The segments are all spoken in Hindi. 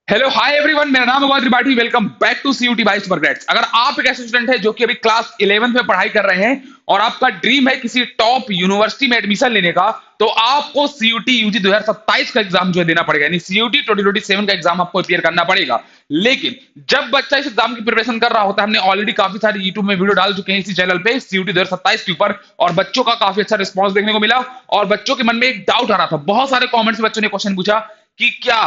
हेलो हाय एवरीवन, मेरा नाम है Gaur Tripathi. Welcome back to CUET बाइस फॉर ग्रेड्स। अगर आप एक ऐसे स्टूडेंट है जो कि अभी क्लास 11th में पढ़ाई कर रहे हैं और आपका ड्रीम है किसी टॉप यूनिवर्सिटी में एडमिशन लेने का, तो आपको सीयूटी यूजी 2027 का एग्जाम जो है देना पड़ेगा, यानी सीयूटी 2027 का एग्जाम आपको अपियर करना पड़ेगा। लेकिन जब बच्चा इस एग्जाम की प्रिपरेशन कर रहा होता है, हमने ऑलरेडी काफी सारी यूट्यूब में वीडियो डाल चुके हैं इसी चैनल पे सीयूटी 2027 के ऊपर, और बच्चों का काफी अच्छा रिस्पॉन्स देखने को मिला। और बच्चों के मन में एक डाउट आ रहा था, बहुत सारे कॉमेंट्स में बच्चों ने क्वेश्चन पूछा कि क्या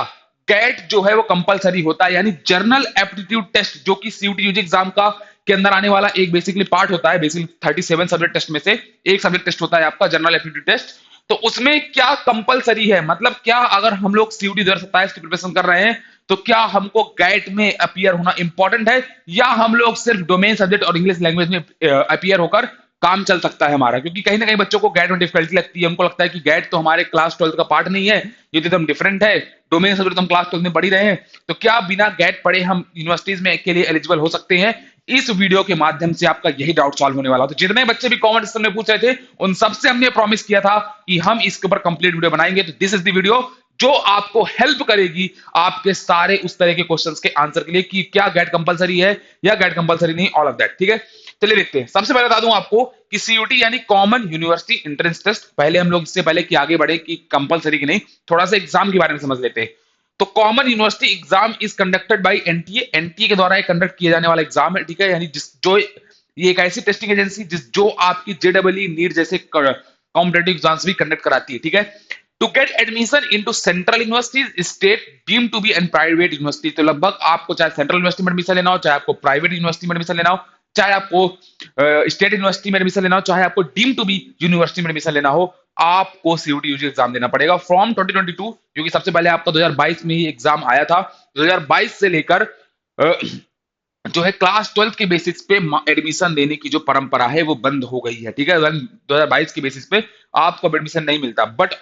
कैट जो है वो कंपलसरी होता है, यानी जर्नल एप्टीट्यूड टेस्ट जो कि सीयूटी यूजी एग्जाम का के अंदर आने वाला एक बेसिकली पार्ट होता है। बेसिकली 37 सब्जेक्ट टेस्ट में से एक सब्जेक्ट टेस्ट होता है आपका जनरल एप्टीट्यूड टेस्ट। तो उसमें क्या कंपलसरी है, मतलब क्या अगर हम लोग सीयूटी 2027 की प्रिपरेशन कर रहे हैं तो क्या हमको गैट में अपियर होना इंपॉर्टेंट है, या हम लोग सिर्फ डोमेन सब्जेक्ट और इंग्लिश लैंग्वेज में अपियर होकर काम चल सकता है हमारा। क्योंकि कहीं ना कहीं बच्चों को गैट में डिफिकल्टी लगती है, हमको लगता है कि गैट तो हमारे क्लास 12 का पार्ट नहीं है, ये तो एकदम डिफरेंट है, डोमेन सब्जेक्ट तो हम क्लास 12 में पढ़ ही रहे हैं, तो क्या बिना गैट पढ़े हम यूनिवर्सिटीज में के लिए एलिजिबल हो सकते हैं। इस वीडियो के माध्यम से आपका यही डाउट सॉल्व होने वाला। तो जितने बच्चे भी कमेंट सेक्शन में पूछ रहे थे उन सबसे हमने प्रॉमिस किया था कि हम इसके ऊपर कंप्लीट वीडियो बनाएंगे। तो दिस इज द वीडियो जो आपको हेल्प करेगी आपके सारे उस तरह के क्वेश्चंस के आंसर के लिए कि क्या गैट कंपलसरी है या गैट कंपलसरी नहीं, ऑल ऑफ दैट। ठीक है, चलिए देखते हैं। सबसे पहले बता दूं आपको कि सीयूटी यानी कॉमन यूनिवर्सिटी एंट्रेंस टेस्ट, पहले हम लोग इससे पहले कि आगे बढ़े कि कंपलसरी की नहीं, थोड़ा सा एग्जाम के बारे में समझ लेते हैं। तो common university exam is conducted by NTA, NTA के द्वारा कंडक्ट किया जाने वाला एग्जाम है। ठीक है, यानी जिस जो ये एक ऐसी टेस्टिंग एजेंसी जिस जो आपकी जेडब्ल्यू नीट जैसे कॉम्पिटेटिव एग्जाम्स भी कंडक्ट कराती है। ठीक है, to get admission into central universities, state deemed to be and private university, तो लगभग आपको चाहे सेंट्रल यूनिवर्सिटी में एडमिशन लेना हो, चाहे आपको प्राइवेट यूनिवर्सिटी में एडमिशन लेना हो, चाहे आपको स्टेट यूनिवर्सिटी में एडमिशन लेना हो, चाहे आपको डीम टू बी यूनिवर्सिटी में एडमिशन लेना हो, आपको सीयूटी यूजी एग्जाम देना पड़ेगा फ्रॉम 2022। क्योंकि सबसे पहले आपका 2022 में ही एग्जाम आया था। 2022 से लेकर जो है क्लास 12 के बेसिस पे एडमिशन देने की जो परंपरा है वो बंद हो गई है। ठीक है, 2022 के बेसिस पे आपको एडमिशन नहीं मिलता, but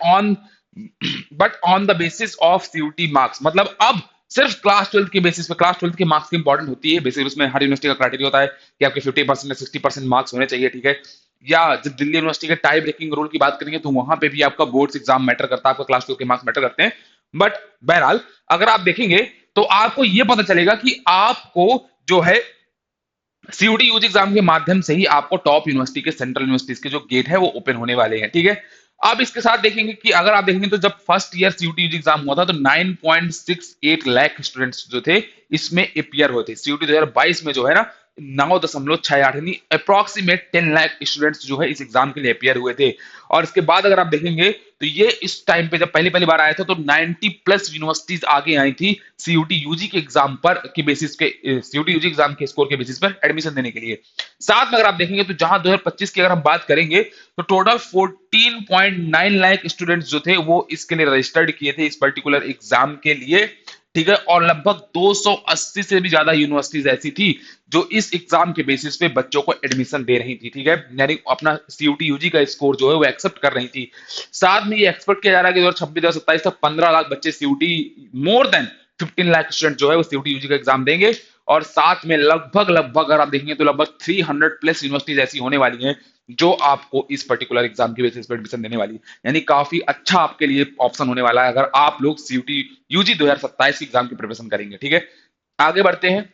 on the basis of CUET marks, मतलब अब सिर्फ क्लास 12 के बेसिस पे, क्लास 12 के मार्क्स की इंपॉर्टेंट होती है। बेसिकली उसमें हर यूनिवर्सिटी का क्राइटेरिया होता है कि आपके 50% या 60% मार्क्स होने चाहिए। ठीक है, या जब दिल्ली यूनिवर्सिटी के टाई ब्रेकिंग रूल की बात करेंगे तो वहां पे भी आपका बोर्ड्स एग्जाम मैटर करता है, आपका क्लास 12 के मार्क्स मैटर करते हैं। बट बहरहाल अगर आप देखेंगे तो आपको यह पता चलेगा कि आपको जो है सीयूटी यूजी एग्जाम के माध्यम से ही आपको टॉप यूनिवर्सिटी के, सेंट्रल यूनिवर्सिटीज के जो गेट है वो ओपन होने वाले हैं। ठीक है, अब इसके साथ देखेंगे कि अगर आप देखेंगे तो जब first year CUET UG exam हुआ था तो 9.68 लाख स्टूडेंट्स जो थे इसमें अपियर हुए थे। सीयूटी 2022 में जो है ना 9.68 यानी अप्रोक्सीमेट 10 लाख स्टूडेंट्स जो है इस एग्जाम के लिए अपियर हुए थे। और इसके बाद अगर आप देखेंगे तो ये इस टाइम पे जब पहली पहली बार आया था तो 90 प्लस यूनिवर्सिटीज आगे आई थी सीयूटी यूजी के एग्जाम पर के बेसिस के, सीयूटी यूजी एग्जाम के स्कोर के बेसिस पर एडमिशन देने के लिए। साथ में अगर आप देखेंगे तो जहां 2025 की अगर हम बात करेंगे तो टोटल 14.9 लाख स्टूडेंट्स जो थे वो इसके लिए रजिस्टर्ड किए थे इस पर्टिकुलर एग्जाम के लिए। ठीक है, और लगभग 280 से भी ज्यादा यूनिवर्सिटीज ऐसी थी जो इस एग्जाम के बेसिस पे बच्चों को एडमिशन दे रही थी। ठीक है, यानी अपना सीयूटी यूजी का स्कोर जो है वो एक्सेप्ट कर रही थी। साथ में ये एक्सपेक्ट किया जा रहा है कि 2026 2027 तक 15 लाख बच्चे CUET, more than 15 lakh student जो है वो सीयूटी यूजी का एग्जाम देंगे। और साथ में लगभग लगभग अगर आप देखेंगे तो लगभग 300 प्लस यूनिवर्सिटीज ऐसी होने वाली हैं जो आपको इस पर्टिकुलर एग्जाम के बेसिस पर एडमिशन देने वाली है। यानी काफी अच्छा आपके लिए ऑप्शन होने वाला है अगर आप लोग सीयूटी यूजी 2027 की एग्जाम की प्रिपरेशन करेंगे। ठीक है, आगे बढ़ते हैं।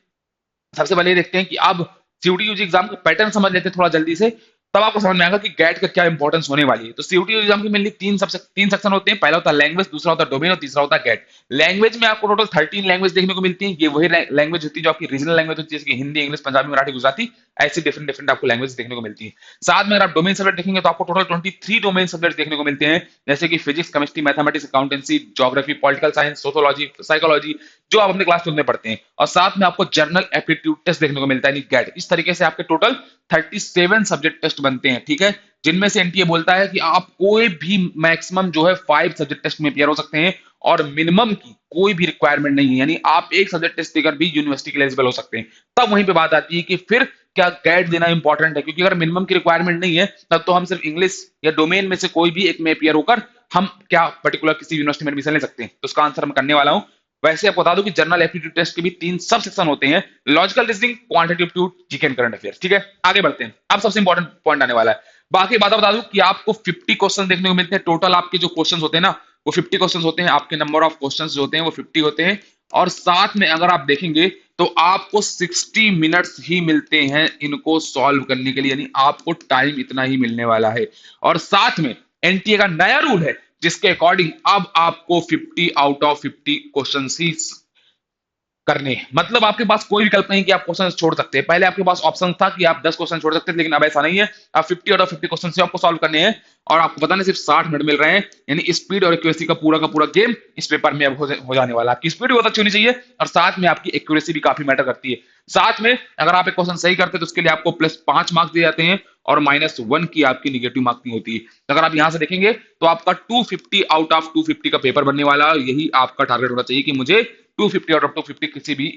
सबसे पहले देखते हैं कि अब सीयूटी यूजी एग्जाम का पैटर्न समझ लेते हैं थोड़ा जल्दी से, तब आपको समझ में आएगा कि गैट का क्या इंपॉर्टेंस होने वाली है। तो सीयूटी एग्जाम की मेनली तीन सेक्शन होते हैं। पहला होता है लैंग्वेज, दूसरा होता है डोमेन और तीसरा होता है गैट। लैंग्वेज में आपको टोटल 13 लैंग्वेज देखने को मिलती है। ये वही लैंग्वेज होती है जो आपकी रीजनल लैंग्वेज होती है, जैसे कि हिंदी, इंग्लिश, पंजाबी, मराठी, गुजराती, ऐसी डिफरेंट डिफरेंट आपको लैंग्वेज देखने को मिलती है। साथ में अगर आप डोमेन सब्जेक्ट देखेंगे तो आपको टोटल 23 डोमेन सब्जेक्ट देखने को मिलते हैं, जैसे कि physics, chemistry, mathematics, accountancy, geography, political science, sociology, psychology, जो आप अपने क्लास 12 में पढ़ते हैं। और साथ में आपको जर्नल एप्टीट्यूड टेस्ट देखने को मिलता है, गैट। इस तरीके से आपके टोटल 37 सब्जेक्ट टेस्ट बनते हैं। ठीक है, जिनमें से एनटीए बोलता है कि आप कोई भी मैक्सिमम जो है 5 सब्जेक्ट टेस्ट में अपियर हो सकते हैं और मिनिमम की कोई भी रिक्वायरमेंट नहीं है, यानी आप एक सब्जेक्ट टेस्ट देकर भी यूनिवर्सिटी के लिए एलिजिबल हो सकते हैं। तब वहीं पे बात आती है कि फिर क्या गैट देना इंपॉर्टेंट है, क्योंकि अगर मिनिमम की रिक्वायरमेंट नहीं है तब तो हम सिर्फ इंग्लिश या डोमेन में से कोई भी एक में अपियर होकर हम क्या पर्टिकुलर किसी यूनिवर्सिटी में एडमिशन ले सकते हैं। तो उसका आंसर मैं करने वाला हूं। वैसे आपको बता दूं कि जनरल एप्टीट्यूड टेस्ट के भी 3 सब सेक्शन होते हैं, logical reasoning, quantitative aptitude, GK and current affairs. ठीक है, आगे बढ़ते हैं। अब सबसे इंपॉर्टेंट पॉइंट आने वाला है। बाकी बात बता दूं कि आपको 50 क्वेश्चन देखने को मिलते हैं। टोटल आपके जो क्वेश्चन होते हैं ना वो 50 क्वेश्चन होते हैं। आपके नंबर ऑफ क्वेश्चन जो होते हैं वो 50 होते हैं। और साथ में अगर आप देखेंगे तो आपको 60 मिनट्स ही मिलते हैं इनको सॉल्व करने के लिए, यानी आपको टाइम इतना ही मिलने वाला है। और साथ में एनटीए का नया रूल है जिसके अकॉर्डिंग अब आपको 50 आउट ऑफ 50 क्वेश्चन ही करने हैं। मतलब आपके पास कोई विकल्प नहीं कि आप क्वेश्चन छोड़ सकते हैं। पहले आपके पास ऑप्शन था कि आप 10 क्वेश्चन छोड़ सकते थे, लेकिन अब ऐसा नहीं है। आप 50 आउट ऑफ 50 क्वेश्चन से आपको सॉल्व करने हैं और आपको पता नहीं सिर्फ 60 मिनट मिल रहे हैं। यानी स्पीड और एक्यूरेसी का पूरा गेम इस पेपर में अब हो जाने वाला है। आपकी स्पीड भी बहुत अच्छी होनी चाहिए और साथ में आपकी एक्यूरेसी भी काफी मैटर करती है। साथ में अगर आप एक क्वेश्चन सही करते हैं तो उसके लिए आपको +5 मार्क्स दिए जाते हैं और -1 की आपकी निगेटिव मार्किंग होती है। अगर आप यहां से देखेंगे तो आपका 250 आउट ऑफ 250 का पेपर बनने वाला है। यही आपका टारगेट होना चाहिए कि मुझे 250 आउट ऑफ 250 किसी भी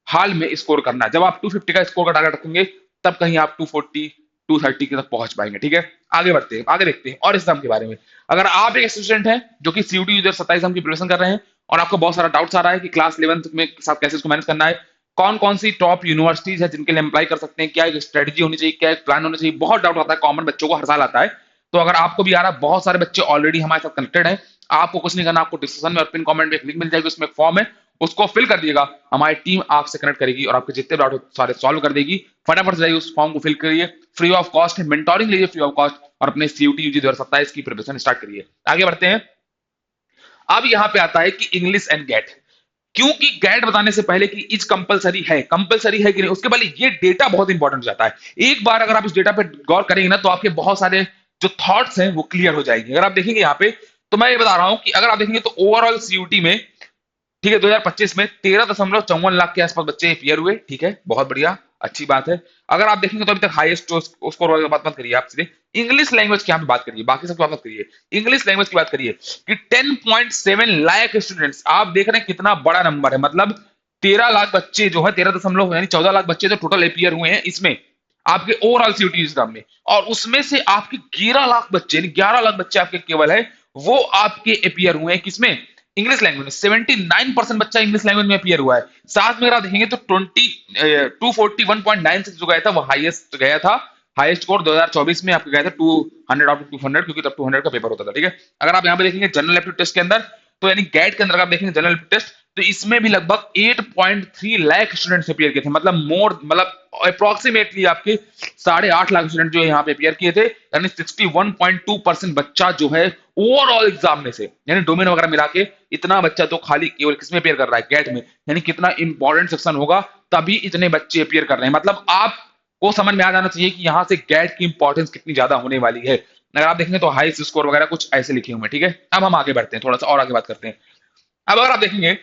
हाल में स्कोर करना है। जब आप 250 का स्कोर का टारगेट रखेंगे तब कहीं आप 240 230 तक पहुंच पाएंगे। ठीक है, आगे बढ़ते हैं, आगे देखते हैं और एग्जाम के बारे में। अगर आप एक स्टूडेंट हैं जो कि सीयूटी 2027 एग्जाम की प्रिपरेशन कर रहे हैं और आपको बहुत सारा डाउट्स आ रहा है कि क्लास 11th में साथ कैसे इसको मैनेज करना है, कौन कौन सी टॉप यूनिवर्सिटीज है जिनके लिए अप्लाई कर सकते हैं, क्या एक स्ट्रेटजी होनी चाहिए, क्या एक प्लान होना चाहिए, बहुत डाउट आता है, कॉमन बच्चों को हर साल आता है। तो अगर आपको भी आ रहा है, बहुत सारे बच्चे ऑलरेडी हमारे साथ कनेक्टेड हैं, आपको कुछ नहीं करना, आपको डिस्क्रिप्शन में और पिन कमेंट में एक लिंक मिल जाएगी, उसमें एक फॉर्म है, उसको फिल कर दिएगा। हमारी टीम आपसे कनेक्ट करेगी और आपके जितने डाउट सारे सॉल्व कर देगी। फटाफट से जाइए उस फॉर्म को फिल करिए, फ्री ऑफ कॉस्ट है, मेंटोरिंग लीजिए फ्री ऑफ कॉस्ट और अपने सीयूटी यूजी 2027 की प्रिपरेशन स्टार्ट करिए। आगे बढ़ते हैं। अब यहां पे आता है कि इंग्लिश एंड गेट, क्योंकि गैट बताने से पहले कि इज कंपलसरी है कि नहीं, उसके पहले ये डेटा बहुत इंपॉर्टेंट हो जाता है। एक बार अगर आप इस डेटा पे गौर करेंगे ना तो आपके बहुत सारे जो थॉट्स हैं वो क्लियर हो जाएंगे। अगर आप देखेंगे यहाँ पे तो मैं ये बता रहा हूं कि अगर आप देखेंगे तो ओवरऑल सीयूटी में, ठीक है, 2025 में 13.54 लाख के आसपास बच्चे अपीयर हुए। ठीक है, बहुत बढ़िया, अच्छी बात है। अगर आप देखेंगे तो अभी तक हाईएस्ट स्कोर वाली बात मत करिए, आप सीधे इंग्लिश लैंग्वेज की यहाँ पे बात करिए, बाकी सब की बात मत करिए, इंग्लिश लैंग्वेज की बात करिए कि 10.7 लाख स्टूडेंट्स। आप देख रहे हैं कितना बड़ा नंबर है, मतलब 13 लाख बच्चे जो है, 13 दशमलव यानी 14 लाख बच्चे जो टोटल अपीयर हुए हैं इसमें, आपके ओवरऑल सीयूटी एग्जाम में। और उसमें से आपके 11 लाख बच्चे, यानी 11 लाख बच्चे आपके केवल है वो आपके अपीयर हुए हैं किसमें, इंग्लिश लैंग्वेज में। 79% बच्चा इंग्लिश लैंग्वेज में अपीयर हुआ है। साथ में अगर आप देखेंगे तो 241.96 जो गया था वो हाईएस्ट गया था। हाईएस्ट स्कोर 2024 में आपका गया था 200 आउट ऑफ 200, क्योंकि तब 200 का पेपर होता था। ठीक है, अगर आप यहाँ पे देखेंगे जनरल एप्टीट्यूड टेस्ट के अंदर, तो यानी गैट के अंदर आप देखेंगे जनरल एप्टीट्यूड टेस्ट, तो इसमें भी लगभग 8.3 लाख स्टूडेंट्स अपीयर किए थे। मतलब अप्रोक्सीमेटली आपके 8.5 लाख स्टूडेंट जो यहाँ पे अपीयर किए थे, यानी 61.2% बच्चा जो है ओवरऑल एग्जाम में से, यानी डोमेन वगैरह मिला के इतना बच्चा तो खाली केवल किसमें अपीयर कर रहा है, गैट में। यानी कितना इंपॉर्टेंट सेक्शन होगा तभी इतने बच्चे अपीयर कर रहे हैं। मतलब आपको समझ में आ जाना चाहिए कि यहाँ से गैट की इंपॉर्टेंस कितनी ज्यादा होने वाली है। अगर आप देखेंगे तो हाई स्कोर वगैरह कुछ ऐसे लिखे हुए हैं। ठीक है, अब हम आगे बढ़ते हैं, थोड़ा सा और आगे बात करते हैं। अब अगर आप देखेंगे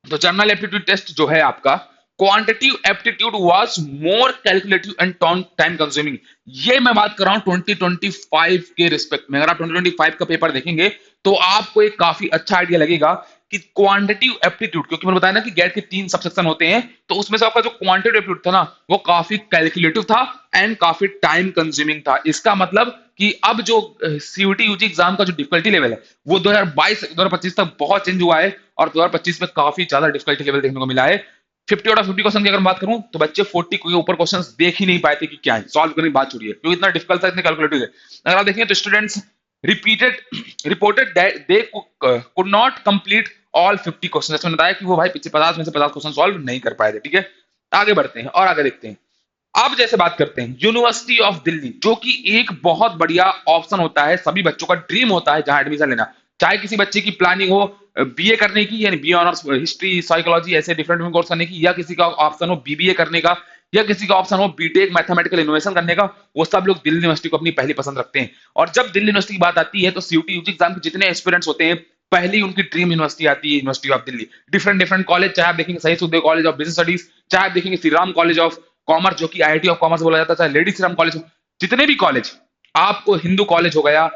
तो जनरल एप्टीट्यूड टेस्ट जो है आपका, quantitative aptitude was more calculative and time consuming. ये मैं बात कर रहा हूं 2025 के रिस्पेक्ट में। अगर आप 2025 का पेपर देखेंगे तो आपको एक काफी अच्छा आइडिया लगेगा कि क्वांटिटिव एप्टीट्यूड, क्योंकि मैंने बताया ना कि गैट के 3 सबसेक्शन होते हैं, तो उसमें से आपका जो क्वांटिटिव एप्टीट्यूड था ना वो काफी कैलकुलेटिव था एंड काफी टाइम कंज्यूमिंग था। इसका मतलब कि अब जो सीयूटी यूजी एग्जाम का जो डिफिकल्टी लेवल है वो 2022 2025 तक बहुत चेंज हुआ है और 2025 में काफी ज्यादा डिफिकल्टी लेवल देखने को मिला है। 50 आउट ऑफ 50 क्वेश्चन की अगर बात करूं तो बच्चे 40 के ऊपर क्वेश्चंस देख ही नहीं पाए थे कि क्या है, सॉल्व करने की बात छोड़िए, क्योंकि इतना डिफिकल्ट था, इतने कैलकुलेटिव है। अगर आप देखेंगे तो students repeated reported that they could not complete all 50 question. इसमें बताया कि वो भाई 50 में से 50 क्वेश्चन सॉल्व नहीं कर पाए थे। ठीक है, आगे बढ़ते हैं और आगे देखते हैं। अब जैसे बात करते हैं यूनिवर्सिटी ऑफ दिल्ली, जो कि एक बहुत बढ़िया ऑप्शन होता है, सभी बच्चों का ड्रीम होता है जहां एडमिशन लेना। चाहे किसी बच्चे की प्लानिंग हो बीए करने की, यानी बी ऑनर्स हिस्ट्री साइकोलॉजी ऐसे डिफरेंट कोर्स करने की, या किसी का ऑप्शन हो बीबीए करने का, या किसी का ऑप्शन हो बीटेक मैथमेटिकल इनोवेशन करने का, वो सब लोग दिल्ली यूनिवर्सिटी को अपनी पहली पसंद रखते हैं। और जब दिल्ली यूनिवर्सिटी की बात आती है तो सीयूटी यूजी एग्जाम के जितने एस्पिरेंट्स होते हैं पहली उनकी ड्रीम यूनिवर्सिटी आती है university of Delhi. Different college, चाहे आप देखेंगे सही Sukhdev college of business studies, चाहे आप देखेंगे Shri Ram college of commerce जो कि आईआईटी ऑफ कॉमर्स बोला जाता है, चाहे लेडी श्री राम कॉलेज, जितने भी कॉलेज, आपको हिंदू कॉलेज हो गया,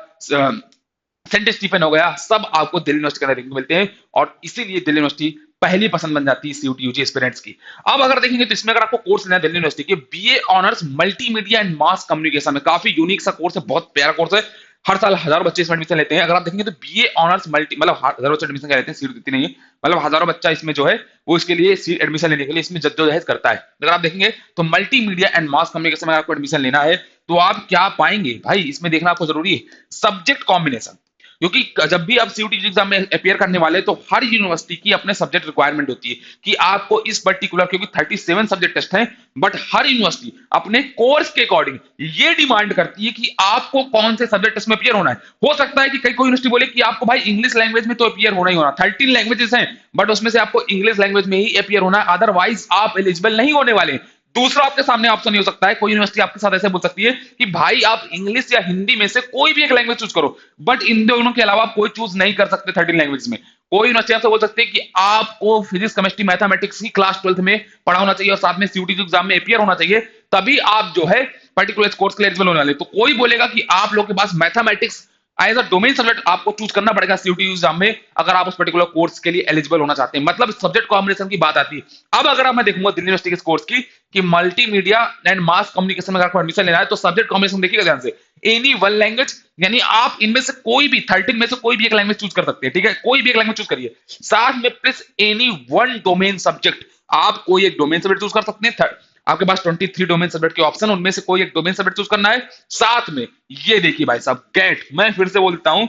सेंट स्टीफन हो गया, सब आपको दिल्ली यूनिवर्सिटी के अंदर मिलते हैं और इसीलिए दिल्ली यूनिवर्सिटी पहली पसंद बन जाती है सीयूटी यूजी एस्पिरेंट्स की। अब अगर देखेंगे तो इसमें अगर आपको कोर्स लेना है दिल्ली यूनिवर्सिटी के BA honours multimedia and mass communication में, काफी यूनिक सा कोर्स है, बहुत प्यारा कोर्स है। हर साल हजारों बच्चे इसमें एडमिशन लेते हैं। अगर आप देखेंगे तो बीए ऑनर्स मल्टी, मतलब हजारों बच्चे एडमिशन लेते हैं, सीट देती नहीं है, मतलब हजारों बच्चा इसमें जो है वो इसके लिए सीट एडमिशन लेने के लिए इसमें जद्दोजहद करता है। अगर आप देखेंगे तो मल्टीमीडिया एंड मास कम्युनिकेशन में आपको एडमिशन लेना है तो आप क्या पाएंगे भाई, इसमें देखना आपको जरूरी है। सब्जेक्ट कॉम्बिनेशन, क्योंकि जब भी आप सीयूटी एग्जाम में अपियर करने वाले तो हर यूनिवर्सिटी की अपने सब्जेक्ट रिक्वायरमेंट होती है कि आपको इस पर्टिकुलर, क्योंकि 37 सब्जेक्ट टेस्ट हैं, बट हर यूनिवर्सिटी अपने कोर्स के अकॉर्डिंग ये डिमांड करती है कि आपको कौन से सब्जेक्ट टेस्ट में अपियर होना है। हो सकता है कि कई कोई यूनिवर्सिटी बोले कि आपको भाई इंग्लिश लैंग्वेज में तो अपियर होना ही होना, 13 लैंग्वेजेस हैं बट उसमें से आपको इंग्लिश लैंग्वेज में ही अपियर होना है, अदरवाइज आप एलिजिबल नहीं होने वाले। दूसरा आपके सामने ऑप्शन ये हो सकता है, कोई यूनिवर्सिटी आपके साथ ऐसे बोल सकती है कि भाई आप इंग्लिश या हिंदी में से कोई भी एक लैंग्वेज चूज करो, बट इन दोनों के अलावा आप कोई चूज नहीं कर सकते 13 लैंग्वेज में। कोई यूनिवर्सिटी आपसे बोल सकती है कि आपको फिजिक्स केमिस्ट्री मैथमेटिक्स की क्लास 12th में पढ़ा होना चाहिए और साथ में सीयूटी एग्जाम में अपियर होना चाहिए, तभी आप जो है पर्टिकुलर कोर्स के लिए एलिजिबल होने वाले। तो कोई बोलेगा कि आप लोग के पास mathematics as a domain subject आपको चूज करना पड़ेगा सीयूटी एग्जाम में अगर आप उस पर्टिकुलर कोर्स के लिए एलिजिबल होना चाहते हैं, मतलब सब्जेक्ट कॉम्बिनेशन की बात आती है। अब अगर मैं देखूंगा दिल्ली यूनिवर्सिटी के कोर्स की कि मल्टीमीडिया एंड मास कम्युनिकेशन में आपको एडमिशन लेना है तो सब्जेक्ट कॉम्बिनेशन देखिएगा ध्यान से, एनी वन लैंग्वेज, यानी आप इनमें से कोई भी 13 में से कोई भी एक लैंग्वेज चूज कर सकते हैं, ठीक है, कोई भी एक लैंग्वेज चूज करिए, साथ में plus any one domain subject, आप कोई एक डोमेन सब्जेक्ट चूज कर सकते हैं। आपके पास 23 डोमेन सब्जेक्ट के ऑप्शन, उनमें से कोई एक डोमेन सब्जेक्ट चूज करना है। साथ में ये देखिए भाई साहब गेट, मैं फिर से बोल देता हूं,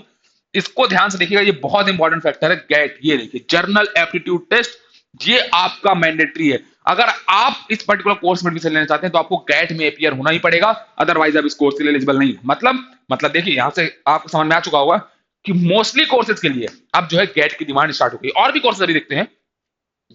इसको ध्यान से देखिएगा, ये बहुत इंपॉर्टेंट फैक्टर है गेट। ये देखिए जर्नल एप्टीट्यूड टेस्ट, ये आपका मैंडेटरी है। अगर आप इस पर्टिकुलर कोर्स में एडमिशन लेना चाहते हैं तो आपको गेट में अपियर होना ही पड़ेगा, अदरवाइज आप इस कोर्स के लिए एलिजिबल नहीं है। मतलब देखिए यहां से आपको समझ में आ चुका होगा कि मोस्टली कोर्सेज के लिए अब जो है गेट की डिमांड स्टार्ट हो गई। और भी कोर्सेज अभी देखते हैं,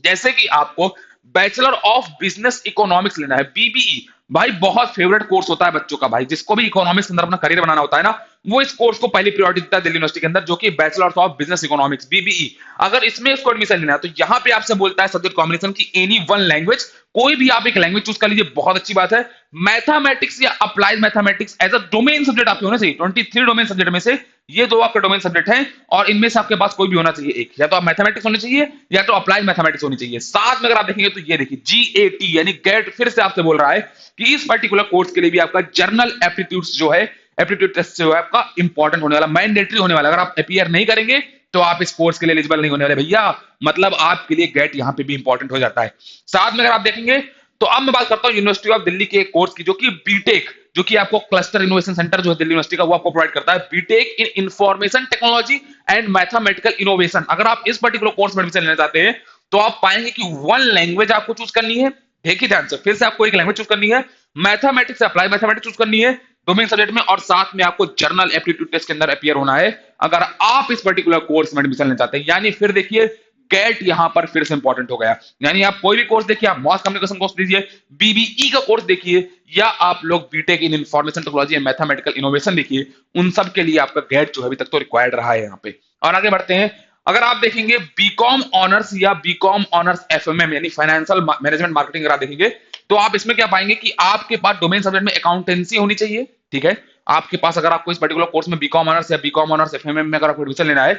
जैसे कि आपको बैचलर ऑफ बिजनेस इकोनॉमिक्स लेना है, बीबीई, भाई बहुत फेवरेट कोर्स होता है बच्चों का, भाई जिसको भी इकोनॉमिक्स के अंदर अपना करियर बनाना होता है ना, वो इस कोर्स को पहली प्रायोरिटी देता है दिल्ली यूनिवर्सिटी के अंदर, जो कि bachelor of business economics BBE. अगर इसमें इसको एडमिशन लेना है तो यहां पे आपसे बोलता है सब्जेक्ट कॉम्बिनेशन की एनी वन लैंग्वेज, कोई भी आप एक लैंग्वेज चूज कर लीजिए, बहुत अच्छी बात है। मैथमेटिक्स या applied mathematics as a domain subject आपके होने चाहिए, 23 डोमेन सब्जेक्ट में से ये दो आपके डोमेन सब्जेक्ट हैं और इनमें से आपके पास कोई भी होना चाहिए एक, या तो आप मैथमेटिक्स होनी चाहिए या तो अप्लाइड मैथमेटिक्स होनी चाहिए। साथ में अगर आप देखेंगे तो ये देखिए जीएटी यानी गेट फिर से आपसे बोल रहा है कि इस पर्टिकुलर कोर्स के लिए भी आपका जर्नल एप्टीट्यूड्स जो है, एप्टीट्यूड टेस्ट जो है आपका इंपॉर्टेंट होने वाला, मैंडेटरी होने वाला। अगर आप अपियर नहीं करेंगे तो आप इस कोर्स के लिए एलिजिबल नहीं होने वाले भैया, मतलब आपके लिए गेट यहां पे भी इंपॉर्टेंट हो जाता है। साथ में अगर आप देखेंगे तो अब मैं बात करता हूं यूनिवर्सिटी ऑफ दिल्ली के कोर्स की, जो कि बीटेक, जो कि आपको क्लस्टर इनोवेशन सेंटर जो है दिल्ली यूनिवर्सिटी का वो आपको प्रोवाइड करता है, BTech in information technology and mathematical innovation. अगर आप इस पर्टिकुलर कोर्स में एडमिशन लेना चाहते हैं तो आप पाएंगे कि वन लैंग्वेज आपको चूज करनी है, देखिए ध्यान से, फिर से आपको एक लैंग्वेज चूज करनी है, मैथमेटिक्स से अप्लाई मैथमेटिक्स चूज करनी है डोमेन सब्जेक्ट में, और साथ में आपको जर्नल एप्टीट्यूड टेस्ट के अंदर अपियर होना है अगर आप इस पर्टिकुलर कोर्स में एडमिशन लेना चाहते हैं। यानी फिर देखिए गेट यहां पर फिर से इंपॉर्टेंट हो गया। यानी आप कोई भी कोर्स देखिए, आप मास कम्युनिकेशन कोर्स दीजिए, बीबीई का कोर्स देखिए, या आप लोग BTech in information technology and mathematical innovation देखिए, उन सब के लिए आपका गेट जो है अभी तक तो रिक्वायर्ड रहा है यहाँ पे। और आगे बढ़ते हैं, अगर आप देखेंगे बीकॉम ऑनर्स या बीकॉम ऑनर्स एफएमएम यानी फाइनेंशियल मैनेजमेंट मार्केटिंग, अगर आप देखेंगे तो आप इसमें क्या पाएंगे कि आपके पास डोमेन सब्जेक्ट में अकाउंटेंसी होनी चाहिए, ठीक है। आपके पास अगर आपको इस पर्टिकुलर कोर्स में बीकॉम ऑनर्स या बीकॉम ऑनर्स एफएमएम में अगर आपको एडमिशन लेना है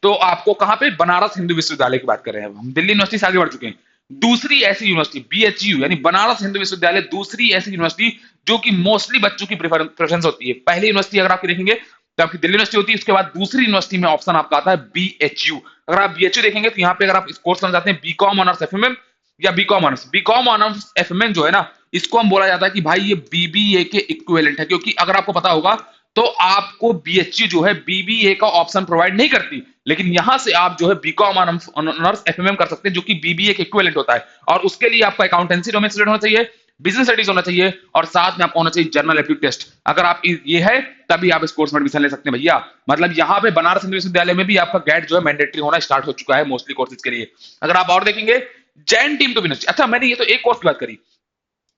तो आपको कहां पे, बनारस हिंदू विश्वविद्यालय की बात कर रहे हैं हम, दिल्ली यूनिवर्सिटी से आगे बढ़ चुके हैं। दूसरी ऐसी यूनिवर्सिटी बीएचयू यानी बनारस हिंदू विश्वविद्यालय, दूसरी ऐसी यूनिवर्सिटी जो कि मोस्टली बच्चों की प्रेफरेंस होती है। पहली यूनिवर्सिटी अगर आप देखेंगे तो आपकी दिल्ली यूनिवर्सिटी होती है, उसके बाद दूसरी यूनिवर्सिटी में ऑप्शन आपका आता है बीएचयू। अगर आप बीएचयू देखेंगे तो यहाँ पे अगर आप इस कोर्स करना चाहते हैं बीकॉम ऑनर्स एफएमएम या बीकॉम ऑनर्स एफएमएम जो है ना, इसको हम बोला जाता है कि भाई ये बीबीए के इक्विवेलेंट है, क्योंकि अगर आपको पता होगा तो आपको बीएचयू जो है बीबीए का ऑप्शन प्रोवाइड नहीं करती, लेकिन यहां से आप जो है बीकॉम ऑनर्स एफएमएम कर सकते हैं जो कि बीबीए के इक्विवेलेंट होता है, और उसके लिए आपका अकाउंटेंसी डोमेन स्टूडेंट होना चाहिए, बिजनेस स्टडीज होना चाहिए, और साथ में आपको होना चाहिए जर्नल एप्टीट्यूड टेस्ट। अगर आप ये है तभी आप इस कोर्स में एडमिशन ले सकते हैं भैया। मतलब यहाँ पे बनारस हिंदू विश्वविद्यालय में भी आपका गेट जो है मैंडेटरी होना स्टार्ट हो चुका है मोस्टली कोर्सेज के लिए। अगर आप और देखेंगे जैन टीम टू यूनिवर्सिटी, अच्छा मैंने ये तो एक कोर्स की बात करी,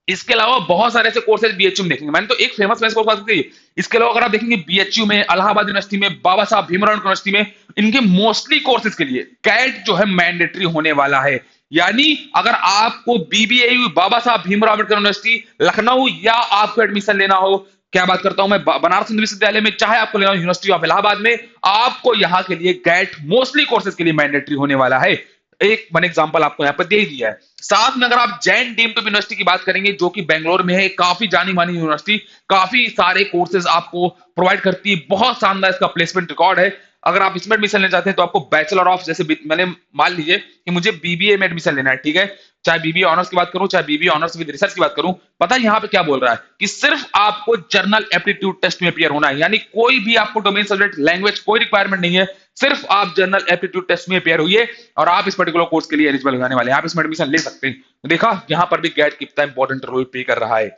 इसके अलावा बहुत सारे ऐसे कोर्सेज बीएचयू में देखेंगे, मैंने तो एक फेमस कोर्स बात की। इसके अलावा अगर आप देखेंगे बीएचयू में, इलाहाबाद यूनिवर्सिटी में, बाबा साहब भीमराव यूनिवर्सिटी में, इनके मोस्टली कोर्सेज के लिए कैट जो है मैंडेटरी होने वाला है। यानी अगर आपको बीबीए बाबा साहब भीमराव अम्बेडकर यूनिवर्सिटी लखनऊ या आपको एडमिशन लेना हो, क्या बात करता हूं मैं, बनारस हिंदू विश्वविद्यालय में, चाहे आपको लेना हो यूनिवर्सिटी ऑफ इलाहाबाद में, आपको यहां के लिए गेट मोस्टली कोर्सेज के लिए मैंडेटरी होने वाला है। एक वन एग्जांपल आपको यहां पर दे दिया है। साथ में अगर आप जैन डीम्ड यूनिवर्सिटी की बात करेंगे जो कि बेंगलोर में है, काफी जानी मानी यूनिवर्सिटी, काफी सारे कोर्सेज आपको प्रोवाइड करती है, बहुत शानदार इसका प्लेसमेंट रिकॉर्ड है। अगर आप इसमें एडमिशन लेना चाहते हैं तो आपको बैचलर ऑफ, जैसे मैंने मान लीजिए कि मुझे बीबीए में एडमिशन लेना है, ठीक है, चाहे बीबीए ऑनर्स की बात करूं चाहे बीबीए ऑनर्स विद रिसर्च की बात करूं, पता है यहाँ पे क्या बोल रहा है कि सिर्फ आपको जर्नल एप्टीट्यूड टेस्ट में अपियर होना है, यानी कोई भी आपको डोमेन सब्जेक्ट लैंग्वेज कोई रिक्वायरमेंट नहीं है, सिर्फ आप जनरल एप्टीट्यूड टेस्ट में अपियर हुई और आप इस पर्टिकुलर कोर्स के लिए एलिजिबल हो जाने वाले हैं, आप इसमें एडमिशन ले सकते हैं। तो देखा यहां पर भी गैट कितना इंपॉर्टेंट रोल प्ले कर रहा है।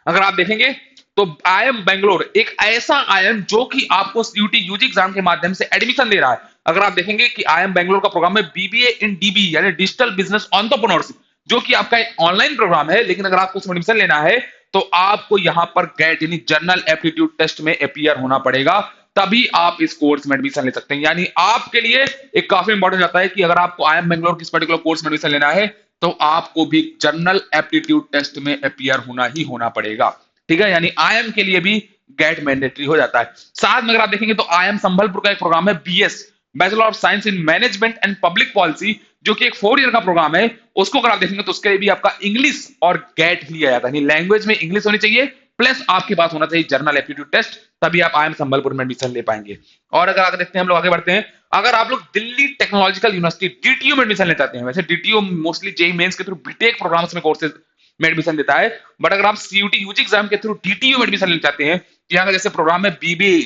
अगर आप देखेंगे तो आईएम बेंगलोर एक ऐसा आईएम जो कि आपको सीयूटी यूजी एग्जाम के माध्यम से एडमिशन दे रहा है। अगर आप देखेंगे कि आईएम बेंगलोर का प्रोग्राम है बीबीए इन डीबी यानी डिजिटल बिजनेस एंटरप्रेन्योरशिप, जो कि आपका एक ऑनलाइन प्रोग्राम है, लेकिन अगर आपको उसमें एडमिशन लेना है तो आपको यहां पर गैट यानी जनरल एप्टीट्यूड टेस्ट में अपियर होना पड़ेगा, तभी आप इस कोर्स में एडमिशन ले सकते हैं। यानी आपके लिए एक काफी इंपॉर्टेंट जाता है कि अगर आपको आईएम बेंगलोर किस पर्टिकुलर कोर्स में एडमिशन लेना है तो आपको भी जनरल एप्टीट्यूड टेस्ट में अपियर होना ही होना पड़ेगा, ठीक है, यानी आईएम के लिए भी गेट मैंडेटरी हो जाता है। साथ में अगर आप देखेंगे तो आईएम संबलपुर का एक प्रोग्राम है BS, bachelor of science in management and public policy, जो कि एक 4 ईयर का प्रोग्राम है, उसको अगर आप देखेंगे तो उसके लिए भी आपका इंग्लिश और गेट लिया जाता है, यानी लैंग्वेज में इंग्लिश होनी चाहिए प्लस आपके पास होना चाहिए जनरल एप्टीट्यूड टेस्ट, तभी आप आईएम संबलपुर में एडमिशन ले पाएंगे। और अगर आगे देखते हैं, हम लोग आगे बढ़ते हैं, अगर आप लोग दिल्ली टेक्नोलॉजिकल यूनिवर्सिटी डीटीयू में एडमिशन ले चाहते हैं, वैसे डीटीयू मोस्टली जेई मेंस के थ्रू बीटेक प्रोग्राम्स में कोर्सेज में एडमिशन देता है, बट अगर आप सीयूटी यूजी एग्जाम के थ्रू डीटीयू में एडमिशन लेना चाहते हैं, यहाँ का जैसे प्रोग्राम है बीबीए,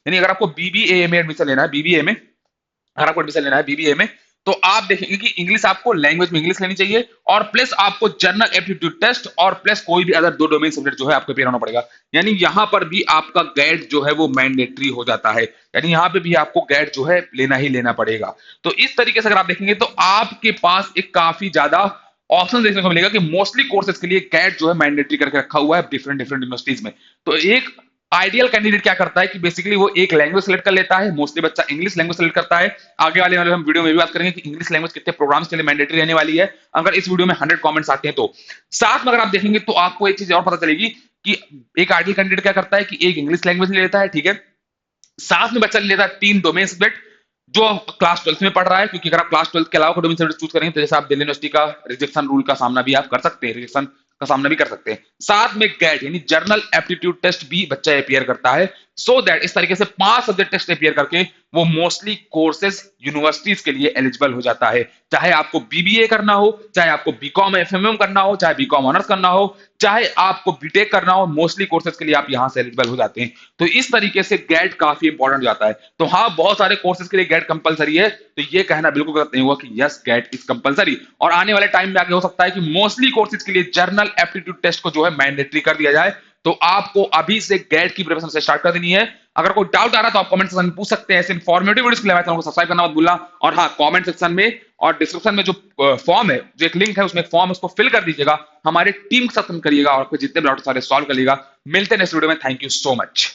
यानी अगर आपको बीबीए में एडमिशन लेना है, बीबीए में अगर आपको एडमिशन लेना है बीबीए में, तो आप देखेंगे कि इंग्लिश आपको लैंग्वेज में इंग्लिश लेनी चाहिए और प्लस आपको जनरल एप्टीट्यूड टेस्ट और प्लस कोई भी अदर 2 डोमेन सब्जेक्ट जो है आपको अपियर होना पड़ेगा, यानी यहां पर भी आपका गैट जो है वो मैंडेटरी हो जाता है, यानी यहां पे भी आपको गैट जो है लेना ही लेना पड़ेगा। तो इस तरीके से अगर आप देखेंगे तो आपके पास एक काफी ज्यादा ऑप्शन देखने को मिलेगा कि मोस्टली कोर्सेज के लिए गैट जो है मैंडेटरी करके रखा हुआ है डिफरेंट डिफरेंट यूनिवर्सिटीज में। तो एक आइडियल कैंडिडेट क्या करता है कि बेसिकली वो एक लैंग्वेज सेलेक्ट कर लेता है, मोस्टली बच्चा इंग्लिश लैंग्वेज सेलेक्ट करता है। आगे वाले हम वीडियो में भी बात करेंगे कि इंग्लिश लैंग्वेज कितने प्रोग्राम्स के लिए मैंडेटरी रहने वाली है, अगर इस वीडियो में 100 कमेंट्स आते हैं तो। साथ में अगर आप देखेंगे तो आपको एक चीज और पता चलेगी कि एक आइडियल कैंडिडेट क्या करता है कि एक इंग्लिश लैंग्वेज ले लेता है, ठीक है, साथ में बच्चा ले लेता है 3 डोमेन सब्जेक्ट जो क्लास 12 में पढ़ रहा है, क्योंकि अगर आप क्लास 12 के अलावा डोमेन सब्जेक्ट चूज करेंगे तो जैसे आप दिल्ली यूनिवर्सिटी का रिजेक्शन रूल का सामना भी आप कर सकते हैं, रिजेक्शन का सामना भी कर सकते हैं। साथ में गैट यानी जर्नल एप्टीट्यूड टेस्ट भी बच्चा अपियर करता है, सो दैट इस तरीके से 5 सब्जेक्ट टेस्ट अपियर करके वो मोस्टली कोर्सेज यूनिवर्सिटीज के लिए एलिजिबल हो जाता है, चाहे आपको बीबीए करना हो, चाहे आपको बीकॉम एफएमएम करना हो, चाहे बीकॉम ऑनर्स करना हो, चाहे आपको बीटेक करना हो, मोस्टली कोर्सेज के लिए आप यहां से एलिजिबल हो जाते हैं। तो इस तरीके से गैट काफी इंपॉर्टेंट हो जाता है। तो हाँ, बहुत सारे कोर्सेज के लिए गैट कंपलसरी है, तो ये कहना बिल्कुल गलत नहीं हुआ कि यस गैट इज कंपलसरी, और आने वाले टाइम में आगे हो सकता है कि मोस्टली कोर्सेज के लिए जर्नल एप्टीट्यूड टेस्ट को जो है मैंडेटरी कर दिया जाए। तो आपको अभी से गैट की प्रिपरेशन से स्टार्ट कर देनी है। अगर कोई डाउट आ रहा है तो आप कमेंट सेक्शन में पूछ सकते हैं। ऐसे इन्फॉर्मेटिव वीडियोस के लिए चैनल को सब्सक्राइब करना मत भूलना, और हाँ, कमेंट सेक्शन में और डिस्क्रिप्शन में जो फॉर्म है, जो एक लिंक है, उसमें फॉर्म है, उसको फिल कर दीजिएगा, हमारे टीम के साथ करिएगा और आपको जितने भी डाउट सारे सॉल्व करिएगा। मिलते हैं नेक्स्ट वीडियो में। Thank you so much.